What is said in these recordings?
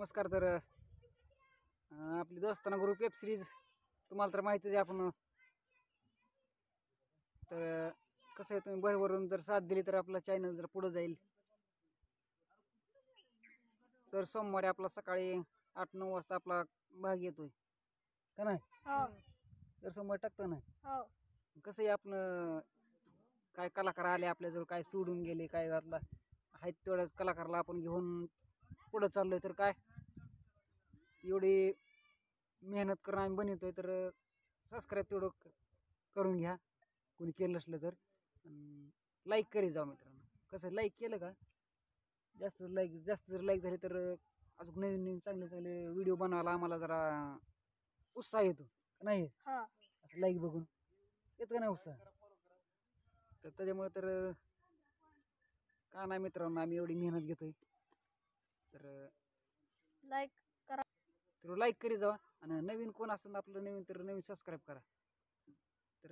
नमस्कार. तर आपली दोस्ताना ग्रुप वेब सिरीज तुम्हाला तर माहितीच आहे. आपण तर कसं आहे, तुम्ही भरभरून जर साथ दिली तर आपला चॅनल जर पुढे जाईल. तर सोमवारी आपला सकाळी 8-9 वाजता आपला भाग येतोय का नाही? तर सोमवारी टाकतो ना. कसं आहे, आपण काय कलाकार आले आपल्याजवळ, काय सोडून गेले, काय घातला आहेत तेवढ्याच कलाकाराला आपण घेऊन पुढं चाललोय. तर काय एवढी मेहनत करून आम्ही बनवतोय. तर सबस्क्राईब तेवढं करून घ्या कोणी केलं असलं तर. लाईक करी जाऊ मित्रांनो. कसं लाईक केलं का जास्त जर लाईक झाले तर अजून नवीन नवीन चांगले चांगले व्हिडिओ बनवायला आम्हाला जरा उत्साह येतो का नाही? असं लाईक बघून येतो का नाही उत्साह? तर त्याच्यामुळे तर का नाही मित्रांनो, आम्ही एवढी मेहनत घेतोय. तर लाईक करा, तर लाईक करी जावा. आणि नवीन कोण असेल आपलं नवीन तर नवीन सबस्क्राईब करा. तर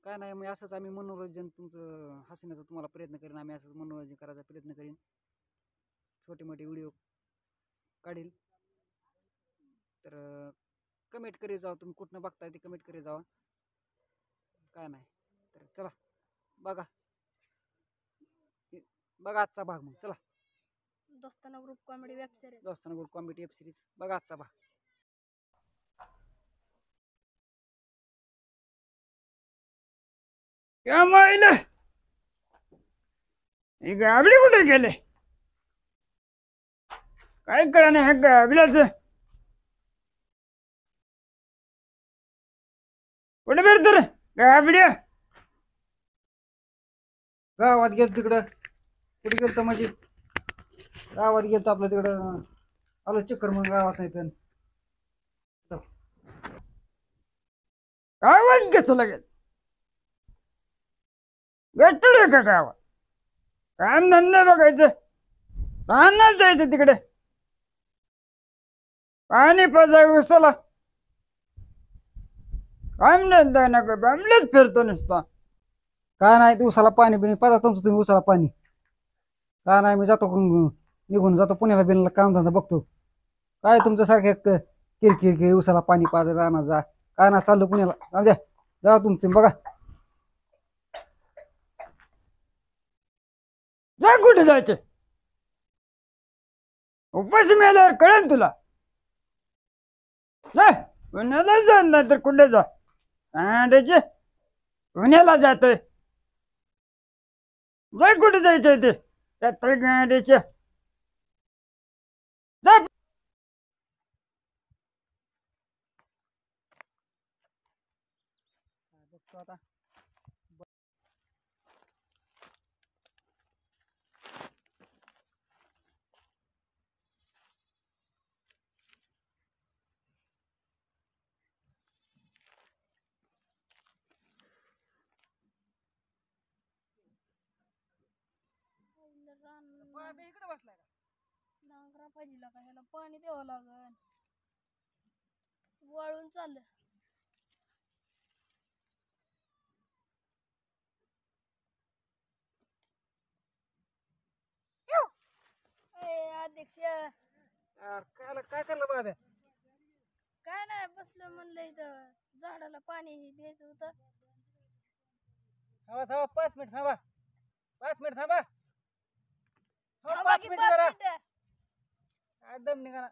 काय नाही, मग असंच आम्ही मनोरंजन तुमचं हसण्याचा तुम्हाला प्रयत्न करीन. आम्ही असंच मनोरंजन करायचा प्रयत्न करीन. छोटे मोठे व्हिडिओ काढील. तर कमेंट करी जावा, तुम्ही कुठनं बघताय ते कमेंट करी जावा. काय नाही, तर चला बघा आजचा भाग. मग चला, दोस्ताना ग्रुप कॉमेडी वेब सिरीज. दोस्ताना ग्रुप कॉमेडी वेब सिरीज बघा आजचा भाग. क्या मायला हे गाबडे कुठे गेले? काय करा नाही ह्या गाबड्याच. कुठे फिरत रे गाबड्या? गावात गेलो तिकडं. कुठे गेलतो म्हणजे गावात गेलतो आपलं तिकडं. आलो चक्कर मग गावात नाही तर काय वाट घेतो लगेच भेटलोय का गावात? काम धंदा बघायचं, राहणार जायचं तिकडे. पाणी पाजाय उसाला काम धंदा नको, बामलेच फिरतो नुसता. काय नाही, दिवसाला पाणी बिणी पाजा तुमचं तुम्ही. उसाला पाणी काय नाही, मी जातो निघून जातो पुण्याला बिण्याला काम धंदा बघतो. काय तुमचं सारखे किरकिर उसाला पाणी पाजा राहणार जा. काय ना चाललो पुण्याला. जाऊ द्या, जा तुमचे बघा. जा कुठे जायचं? उपास मेल्यावर कळेल तुला. जा पुण्याला जा, नाही तर कुठे जा. अंड्याचे पुण्याला जातोय. जाय कुठे जायचंय ते त्या गाड्याच्या. जा बघतो आता. इकडे बसलाय का? नांगरा पाहिजे का ह्याला पाणी द्यावं लागल. वाळून चाललं. अध्यक्ष काय करलं बाबा? काय नाही, बसलं म्हणलं इथं झाडाला पाणी द्यायचं होतं. थांबा 5 मिनिट थांबा. 5 मिनिट थांबा. थांबा की 5 5 जरा. मिनिटं. काय दम निघा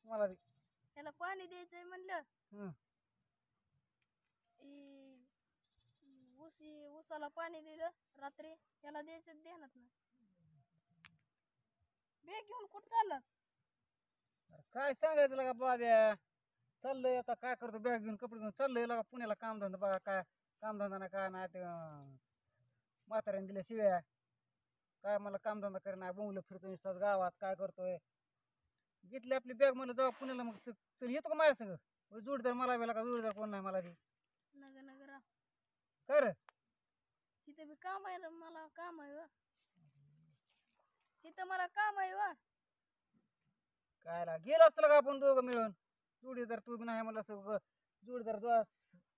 मला बी. ह्याला पाणी द्यायचंय म्हणलं. हम्म. उसाला पाणी दिलं रात्री. ह्याला द्यायचं ध्यानात ना. बेग घेऊन कुठं चाललं? काय सांगायचं लागा बाब्या. चाललंय आता, काय करतो बॅग घेऊन कपडे घेऊन चाललंय लागा पुण्याला काम धंदा बघा. काय काम धंदा ना काय नाही ते म्हाताऱ्याने दिल्या शिव्या. काय मला काम धंदा करणार, बोंबलं फिरतो नुसताच गावात. काय करतोय? घेतली आपली बॅग म्हणलं जाऊ पुण्याला. मग चल येतो का माझ्या संग? जोडदार मला बी लागा, जोडदार कोण नाही मला बी. नगर नगर कर इथं बी काम आहे. मला काम आहे व इथं, मला काम आहे व. काय ला गेलो असतो का आपण दोघं मिळून. जोडीदार तू बी नाही म्हणलं असं. जोडीदार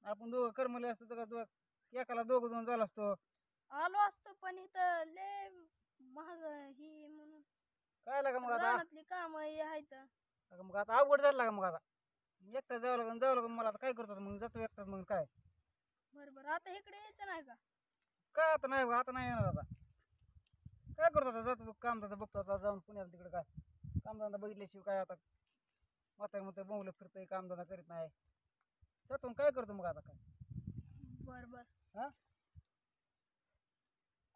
आपण दोघं करमले असतो का एकाला दोघं जण झाला असतो. आलो असतो पण इथं लय महाग ही म्हणून काय लागा मग आता? रानातली काम तर अगं मग आता अवघड झालं का मग आता एकटा जावं लागून मला आता काय करतो मग जातो एकटाच मग काय बरं आता इकडे यायचं नाही का काय आता नाही आता नाही येणार आता काय करतो आता जातो कामधंदा बघतो आता जाऊन पुण्याला तिकडे काय कामधंदा बघितल्याशिवाय काय आता म्हातारे बोंबलं फिरतोय कामधंदा करीत नाही जातो काय करतो मग आता काय बरं हा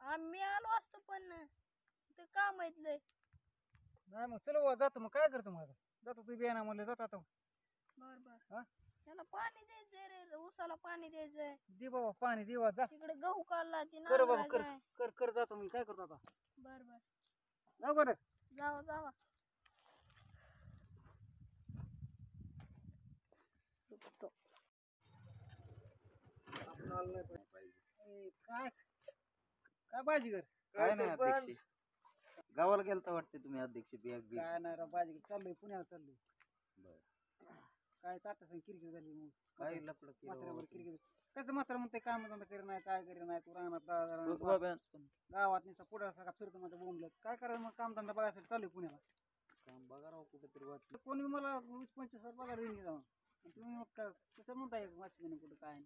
आम्ही आलो असतो पण ते काम ऐकलंय नाही मग चलो बुवा, जातो मग काय करतो मग आता जातो तू बियाणा म्हणलं जातो आता बरं हा त्याला पाणी द्यायचंय रे ऊसाला पाणी द्यायचंय दे बाबा पाणी दे जा तिकडे गहू काढला ती कर बाबा कर नांगरायचं कर कर जातो मग काय करतो आता बरं जाऊ बरं जावा काय काय भाजी कर काय नाही अध्यक्ष गावाला गेलता वाटते तुम्ही अध्यक्ष बियाग बी काय नाही राव भाजी चाललोय पुण्याला चाललोय बर काय तात्या संग किरकिर झाली मग काय लपड म्हाताऱ्यावर किरकिर कसं म्हातारा म्हणते काम धंदा करी नाही काय करी नाही तू राहणार केलं गावात नुसता पुढासारखा फिरतो मध्ये बोंबलत काय करायचं मग काम धंदा बघायसाठी चालू आहे पुण्याला काम बघा राव कुठेतरी वाटलं कोणी मला 20-25 पगार देईन जाऊन तुम्ही मग कसं म्हणताय वाचमेन कुठं काय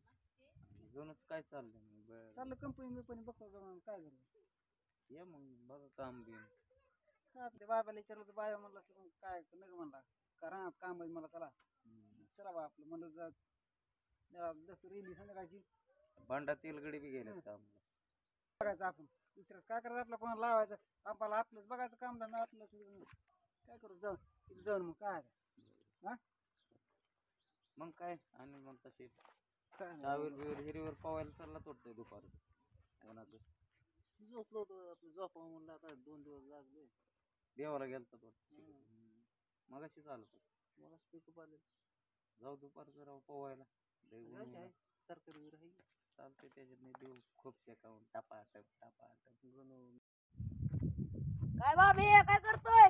घेऊनच काय चाललंय मग बर चाललं कंपनी बघतो जाऊन काय करू ये मग बघा काम बिन हा ते बाबाला विचारलं तर बाबा म्हणला असं मग काय नका म्हणला करा काम आहे मला चला चला बा आपलं म्हणलं जर रेली संध्याकाळची भांडा तेलगडी बी गेले काम बघायचं आपण दुसऱ्याच काय करायचं आपलं कोणाला लावायचं आपल्याला आपलंच बघायचं काम धंदा आपलंच काय करू जाऊन मग काय हा मग काय आणि मग तसे काय नाही. टावेल बिवेल हिरीवर पवायला चालला वाटतंय दुपारचं उन्हाचं झोपलो होतो आपलं झोपावं म्हणलं आता 2 दिवस जागलोय देवाला गेलता वाटतं मग अशी चालत होतं मला पिकअप आले जाऊ दुपारचं राव पवायला लय ऊन जायचे आहे आहे. सरकारी वीर आहे चालतंय त्याच्यात नाही देऊ खूप शेकावून टापा गणू काय बाबी काय करतोय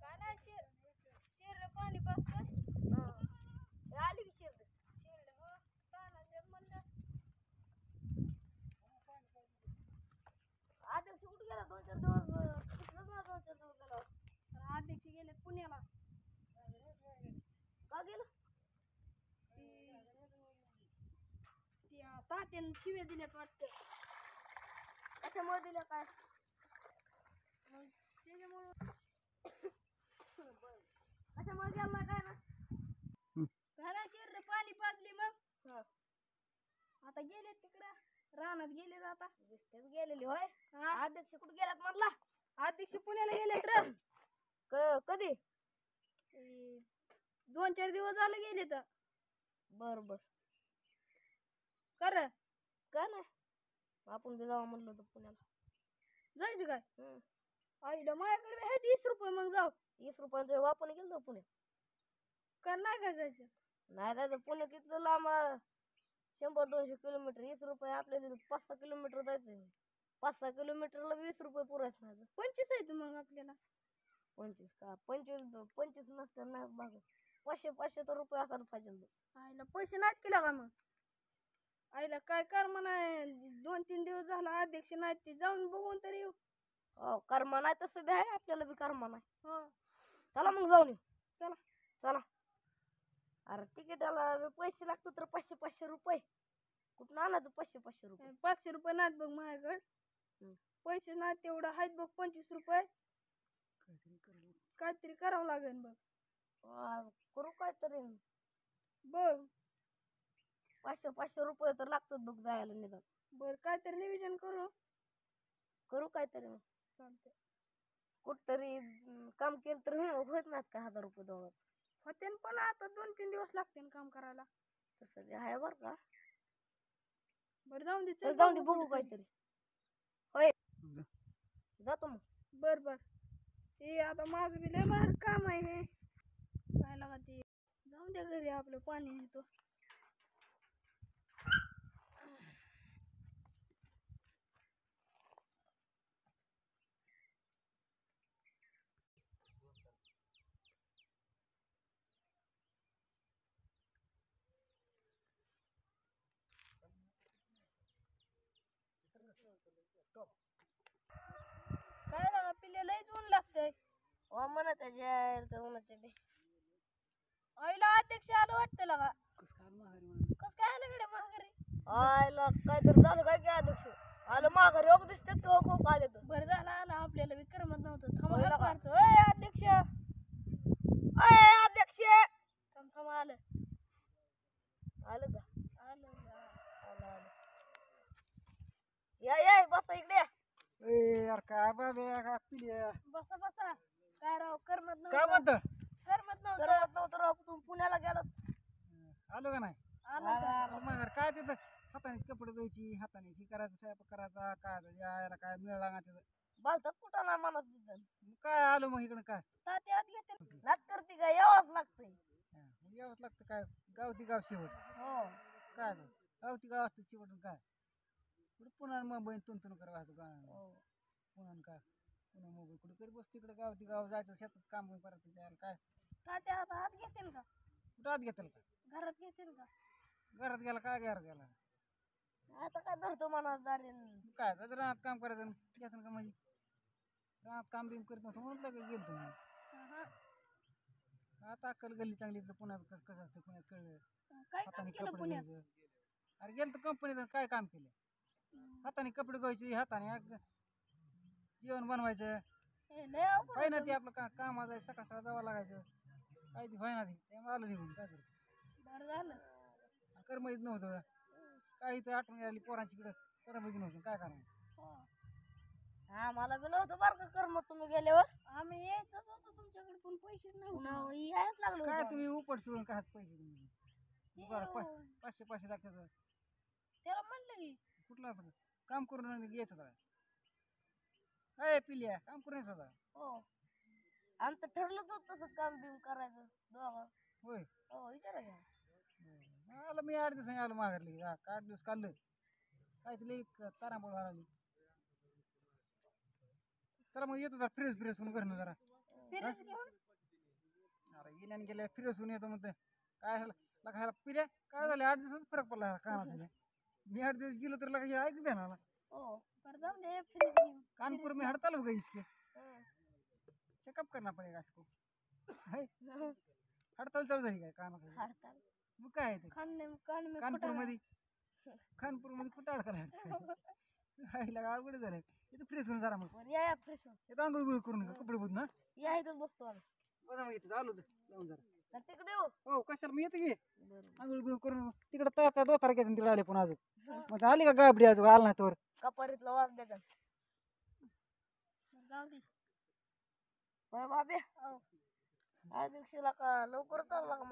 काय नाही शेर पाणी पास कर आली की शेर हो तानाचे म्हणलं अध्यक्ष कुठे गेला 2-4 दिवस कुठलं ना 2-4 दिवस गेला अध्यक्ष गेले पुण्याला का गेलं त्या तात्याने शिव्या दिल्यात वाटतं कशामुळे दिल्या काय मग त्याच्यामुळं कशामुळे गेला काय ना घरा शिर पाणी पाजली मग आता गेले तिकडं रानात गेले आता दिसतेच गेलेले होय अध्यक्ष कुठे गेलात म्हणला अध्यक्ष पुण्याला गेलेत र कधी 2-4 दिवस झाले गेले तर बर कर काय नाही आपण जाऊ म्हणलं होतं पुण्याला जायचं काय आईला माझ्याकडे आहे 30 रुपये मग जाऊ 30 रुपयांचं वापरून गेलो पुणे का नाही काय जायचं नाही जायचं पुणे किती लांब 100-200 किलोमीटर 20 रुपये आपल्या 5-6 किलोमीटर जायचं 5-6 किलोमीटरला 20 रुपये पुरायचं नाही 25 आहे मग आपल्याला 25 का 25 नसतं नाही बघ 500 तर रुपये असायला पाहिजे आईला पैसे नाहीत केला का मग आईला काय कर म्हणा 2-3 दिवस झाला अध्यक्ष नाही ते जाऊन बघून तरी येऊ हो कर्मा नाही तसं बी आहे आपल्याला बी कर्मा नाही हो चला मग जाऊन येऊ चला अरे तिकीटाला पैसे लागतात तर 500 रुपये कुठून आणायचं 500 रुपये 500 रुपये नाहीत बघ माझ्याकडे पैसे नाहीत तेवढं आहेत बघ 25 रुपये काहीतरी करावं लागेल बघ करू काहीतरी बघ 500 रुपये तर लागतात बघ जायला निघाल बर काहीतरी नियोजन करू काहीतरी मग चालतंय कुठतरी काम केलं तर होत नाहीत का 1000 रुपये दोघात होते पण आता 2-3 दिवस लागते काम करायला तसं आहे बर का बरं जाऊन दे बघू काहीतरी होय जातो मग बर हे आता माझं बी लय बाहेर काम आहे हे काय लागा ते जाऊन द्या घरी आपलं पाणी नेतो काय लागा पिल्ले लयच ऊन लागतंय म्हणा त्याच्या उन्हाच्या बी आईला अध्यक्ष आलं वाटतं लगा कसं काय आलं माघारी म्हणून? कस काय आलं गड्या माघारी आईला काय तर झालं काय की अध्यक्ष आलं माघारी योग दिसतात की हो आले तर बरं झालं आलं आपल्याला विक्रमत नव्हतं थांबा मारतो अध्यक्ष अध्यक्ष थांब थांब आलं आलं का आलं आलं आलं या बसा इकडे ए यार काय बाबा काय पिल्या बसा बसा काय राव करमत काय नव्हतं म्हणतं करमत नव्हतं राव तुम्ही पुण्याला गेलो आलो का नाही आलं माघार काय तिथं हाताने कपडे धुवायची हाताने हे करायचं स्वयंपाक करायचा काय यायला काय मिळ लागणार तिथं बालतात कुठं नाही म्हणत तिथं मग काय आलो मग इकडं काय तात्या आत घेते नाच करते का यावंच लागतंय मग यावंच लागतं काय गावती गाव शेवट हो काय गं? गावती गाव असतं शेवट आणि काय कुठं पुन्हा मुंबई तुंतून करायचं का हो पुन्हा काय पुन्हा मुंबई कुठे तरी बस तिकडे गावती गाव जायचं शेतात काम करायचं त्याला काय तात्या आता आत घेतील का कुठं आत घेतलं का घरात घेतील का घरात गेला काय घरात गेला आता काय धरतो मनात दारीन मग काय तर रानात काम करायचं घ्यायचं का म्हणजे रानात काम बिम करत नव्हतं म्हणून गेलं तुम्ही आता अक्कल गल्ली चांगली तर पुण्यात कसं असतं पुण्यात कळलं काय काम हाताने केलं कपडे पुण्यात धुवायचं अरे गेलं तर कंपनीत काय काम केलं हाताने कपडे धुवायचे हाताने जेवण बनवायचं हे लय अवघड होय ना होतं. ते आपलं काम जायचं सकाळ सकाळ जावं लागायचं काय ते होय ना ते त्यामुळे आलं निघून काय करतो बरं झालं करमत नव्हतं काही तर आठवण आली पोरांची इकडं करमत नव्हतं काय करायचं आम्हाला बी नव्हतं बरं का कर्म तुम्ही गेल्यावर आम्ही यायचंच होतं तुमच्याकडे पण पैसे नाही यायच लागलो काय तुम्ही उपट सोडून काय पैसे तुम्ही बरं 500 लागतात त्याला म्हणलं की कुठला होता काम करून घ्यायचं होता अय पिल्या काम करून यायचं होता हो आमचं ठरलंच होतं तसं काम बिम करायचं दोघं होय हो विचारा घ्या आलं मी 8 दिवसांनी आलो माघारली 8 दिवस काढलं काय तिला एक तारांबळ आली चला मग येतो जरा फ्रेश होऊन करणं जरा फिरायचं घेऊन अरे येण्याने गेल्या फ्रेश होऊन येतो म्हणते काय ह्याला पिल्या काय झालं 8 दिवसाच फरक पडला कानात मी 8 दिवस गेलो तर लगा ऐक बेनाला हो बरं जाऊ दे फ्रीज घेऊन कानपुर में हड़ताल हो गई इसके चेकअप करना पड़ेगा इसको है हड़ताल चालू झाली काय कानात हडताल मग काय आहे ते कानपूर मध्ये कुठं अडकायला लगा अवघड झालंय इथं फ्रेश होऊन जरा मग या फ्रेश इथं आंघोळ गुळ करू नका कपडे बदलून ना या इथं बसतो आम्ही बघा मग इथं चालूच जाऊन जरा तर तिकडे येऊ हो कशाला मी येतो की आंघोळ गुळ करून तिकडे ताता 2 तारखेला तिकडे आले पण अजून मग आली का गाबडी अजून आला नाही तोवर कपारीतला वाज द्यायचा जाऊ दे बाबे आज दिवशीला का लवकर चालला का